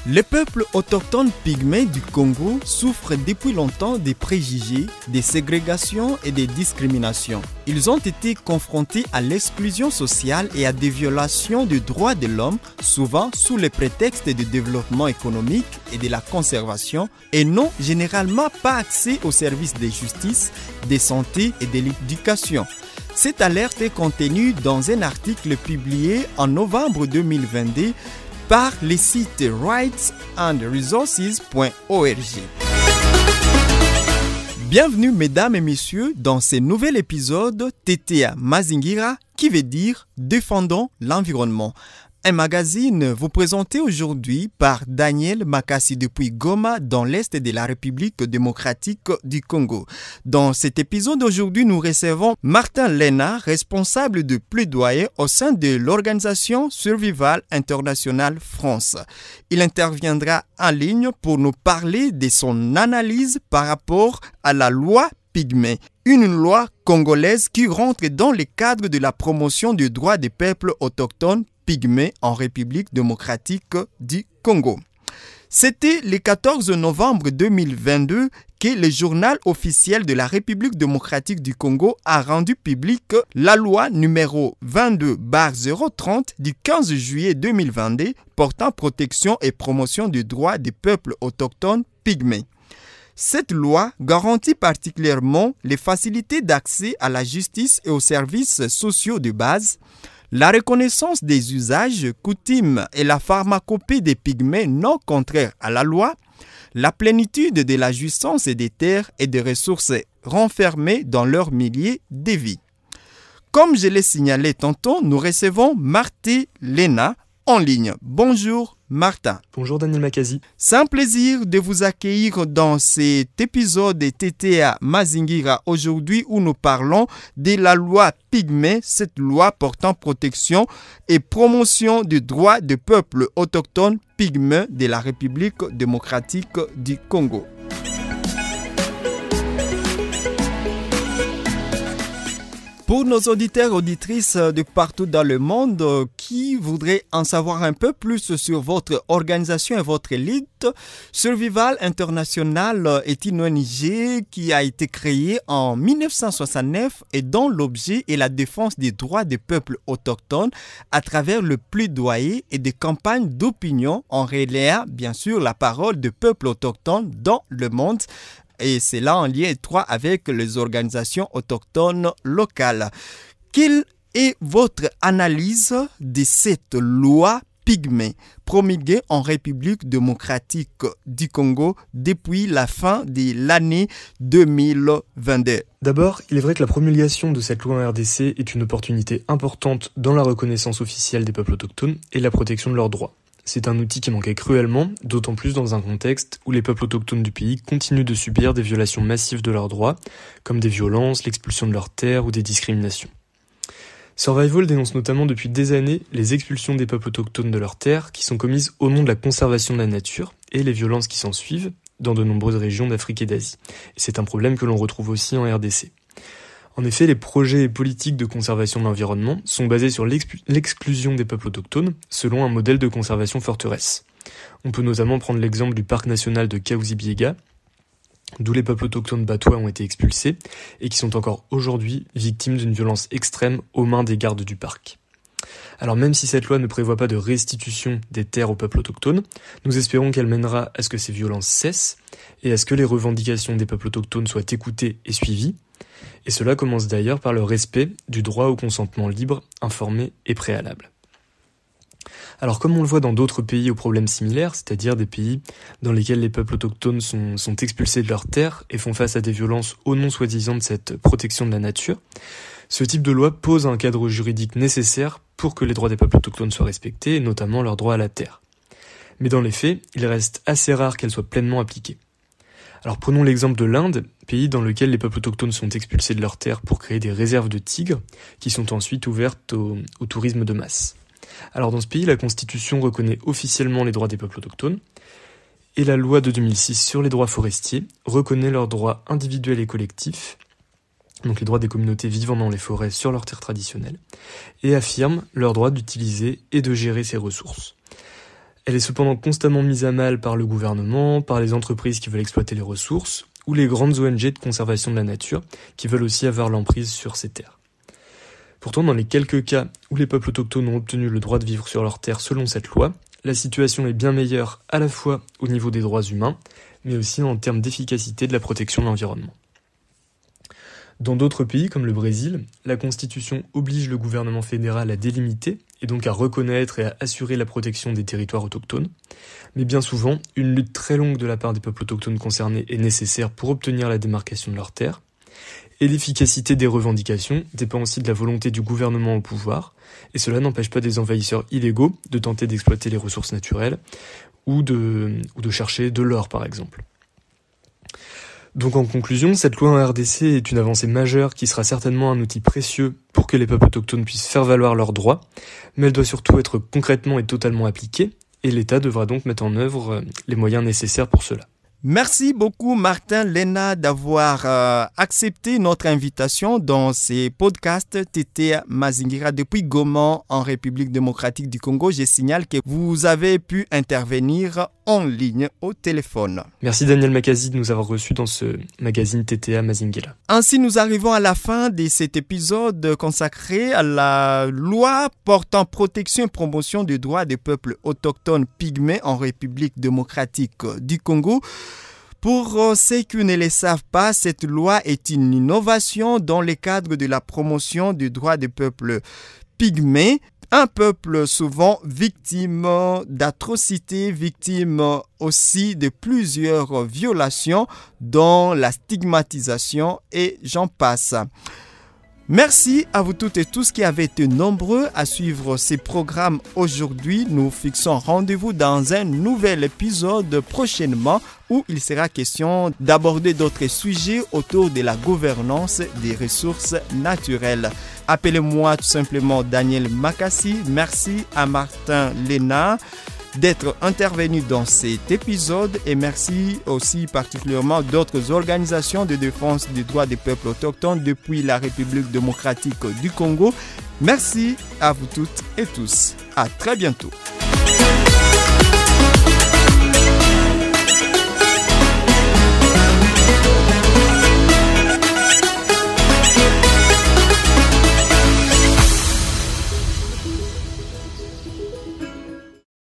Les peuples autochtones pygmées du Congo souffrent depuis longtemps des préjugés, des ségrégations et des discriminations. Ils ont été confrontés à l'exclusion sociale et à des violations des droits de l'homme, souvent sous le prétexte du développement économique et de la conservation, et n'ont généralement pas accès aux services de justice, de santé et de l'éducation. Cette alerte est contenue dans un article publié en novembre 2022 par le site rightsandresources.org. Bienvenue mesdames et messieurs dans ce nouvel épisode TTA Mazingira qui veut dire Défendons l'environnement. Un magazine vous présenté aujourd'hui par Daniel Makassi depuis Goma dans l'Est de la République démocratique du Congo. Dans cet épisode d'aujourd'hui, nous recevons Martin Lena, responsable de plaidoyer au sein de l'organisation Survival International France. Il interviendra en ligne pour nous parler de son analyse par rapport à la loi Pygmée, une loi congolaise qui rentre dans le cadre de la promotion des droits des peuples autochtones pygmées en République démocratique du Congo. C'était le 14 novembre 2022 que le journal officiel de la République démocratique du Congo a rendu public la loi numéro 22/030 du 15 juillet 2022 portant protection et promotion des droits des peuples autochtones pygmées. Cette loi garantit particulièrement les facilités d'accès à la justice et aux services sociaux de base, la reconnaissance des usages, coutumes et la pharmacopée des pygmées non contraires à la loi, la plénitude de la jouissance des terres et des ressources renfermées dans leur milieu de vie. Comme je l'ai signalé tantôt, nous recevons Martin Lena en ligne. Bonjour Martin. Bonjour Daniel Makassi. C'est un plaisir de vous accueillir dans cet épisode de TTA Mazingira aujourd'hui où nous parlons de la loi Pygmée, cette loi portant protection et promotion des droits des peuples autochtones pygmées de la République démocratique du Congo. Pour nos auditeurs et auditrices de partout dans le monde qui voudraient en savoir un peu plus sur votre organisation et votre élite, Survival International est une ONG qui a été créée en 1969 et dont l'objet est la défense des droits des peuples autochtones à travers le plaidoyer et des campagnes d'opinion en relayant bien sûr la parole des peuples autochtones dans le monde. Et c'est là en lien étroit avec les organisations autochtones locales. Quelle est votre analyse de cette loi Pygmée promulguée en République démocratique du Congo depuis la fin de l'année 2022? D'abord, il est vrai que la promulgation de cette loi en RDC est une opportunité importante dans la reconnaissance officielle des peuples autochtones et la protection de leurs droits. C'est un outil qui manquait cruellement, d'autant plus dans un contexte où les peuples autochtones du pays continuent de subir des violations massives de leurs droits, comme des violences, l'expulsion de leurs terres ou des discriminations. Survival dénonce notamment depuis des années les expulsions des peuples autochtones de leurs terres qui sont commises au nom de la conservation de la nature et les violences qui s'en suivent dans de nombreuses régions d'Afrique et d'Asie. Et c'est un problème que l'on retrouve aussi en RDC. En effet, les projets et politiques de conservation de l'environnement sont basés sur l'exclusion des peuples autochtones selon un modèle de conservation forteresse. On peut notamment prendre l'exemple du parc national de Kahuzi-Biega, d'où les peuples autochtones Batois ont été expulsés et qui sont encore aujourd'hui victimes d'une violence extrême aux mains des gardes du parc. Alors même si cette loi ne prévoit pas de restitution des terres aux peuples autochtones, nous espérons qu'elle mènera à ce que ces violences cessent et à ce que les revendications des peuples autochtones soient écoutées et suivies. Et cela commence d'ailleurs par le respect du droit au consentement libre, informé et préalable. Alors comme on le voit dans d'autres pays aux problèmes similaires, c'est-à-dire des pays dans lesquels les peuples autochtones sont expulsés de leurs terres et font face à des violences au nom soi-disant de cette protection de la nature, ce type de loi pose un cadre juridique nécessaire pour que les droits des peuples autochtones soient respectés, et notamment leur droit à la terre. Mais dans les faits, il reste assez rare qu'elle soit pleinement appliquée. Alors prenons l'exemple de l'Inde, pays dans lequel les peuples autochtones sont expulsés de leurs terres pour créer des réserves de tigres, qui sont ensuite ouvertes au tourisme de masse. Alors dans ce pays, la Constitution reconnaît officiellement les droits des peuples autochtones, et la loi de 2006 sur les droits forestiers reconnaît leurs droits individuels et collectifs, donc les droits des communautés vivant dans les forêts sur leurs terres traditionnelles, et affirme leur droit d'utiliser et de gérer ces ressources. Elle est cependant constamment mise à mal par le gouvernement, par les entreprises qui veulent exploiter les ressources, ou les grandes ONG de conservation de la nature, qui veulent aussi avoir l'emprise sur ces terres. Pourtant, dans les quelques cas où les peuples autochtones ont obtenu le droit de vivre sur leurs terres selon cette loi, la situation est bien meilleure à la fois au niveau des droits humains, mais aussi en termes d'efficacité de la protection de l'environnement. Dans d'autres pays, comme le Brésil, la Constitution oblige le gouvernement fédéral à délimiter, et donc à reconnaître et à assurer la protection des territoires autochtones. Mais bien souvent, une lutte très longue de la part des peuples autochtones concernés est nécessaire pour obtenir la démarcation de leurs terres. Et l'efficacité des revendications dépend aussi de la volonté du gouvernement au pouvoir, et cela n'empêche pas des envahisseurs illégaux de tenter d'exploiter les ressources naturelles, ou de chercher de l'or par exemple. Donc en conclusion, cette loi en RDC est une avancée majeure qui sera certainement un outil précieux pour que les peuples autochtones puissent faire valoir leurs droits, mais elle doit surtout être concrètement et totalement appliquée, et l'État devra donc mettre en œuvre les moyens nécessaires pour cela. Merci beaucoup Martin Lena d'avoir accepté notre invitation dans ces podcasts Tetea Mazingira depuis Goma en République démocratique du Congo. Je signale que vous avez pu intervenir en ligne au téléphone. Merci Daniel Makazi de nous avoir reçus dans ce magazine Tetea Mazingira. Ainsi, nous arrivons à la fin de cet épisode consacré à la loi portant protection et promotion des droits des peuples autochtones pygmées en République démocratique du Congo. Pour ceux qui ne le savent pas, cette loi est une innovation dans le cadre de la promotion des droits des peuples pygmées, un peuple souvent victime d'atrocités, victime aussi de plusieurs violations, dont la stigmatisation et j'en passe. Merci à vous toutes et tous qui avez été nombreux à suivre ces programmes aujourd'hui. Nous fixons rendez-vous dans un nouvel épisode prochainement où il sera question d'aborder d'autres sujets autour de la gouvernance des ressources naturelles. Appelez-moi tout simplement Daniel Makassi. Merci à Martin Lena d'être intervenu dans cet épisode et merci aussi particulièrement d'autres organisations de défense des droits des peuples autochtones depuis la République démocratique du Congo. Merci à vous toutes et tous. À très bientôt.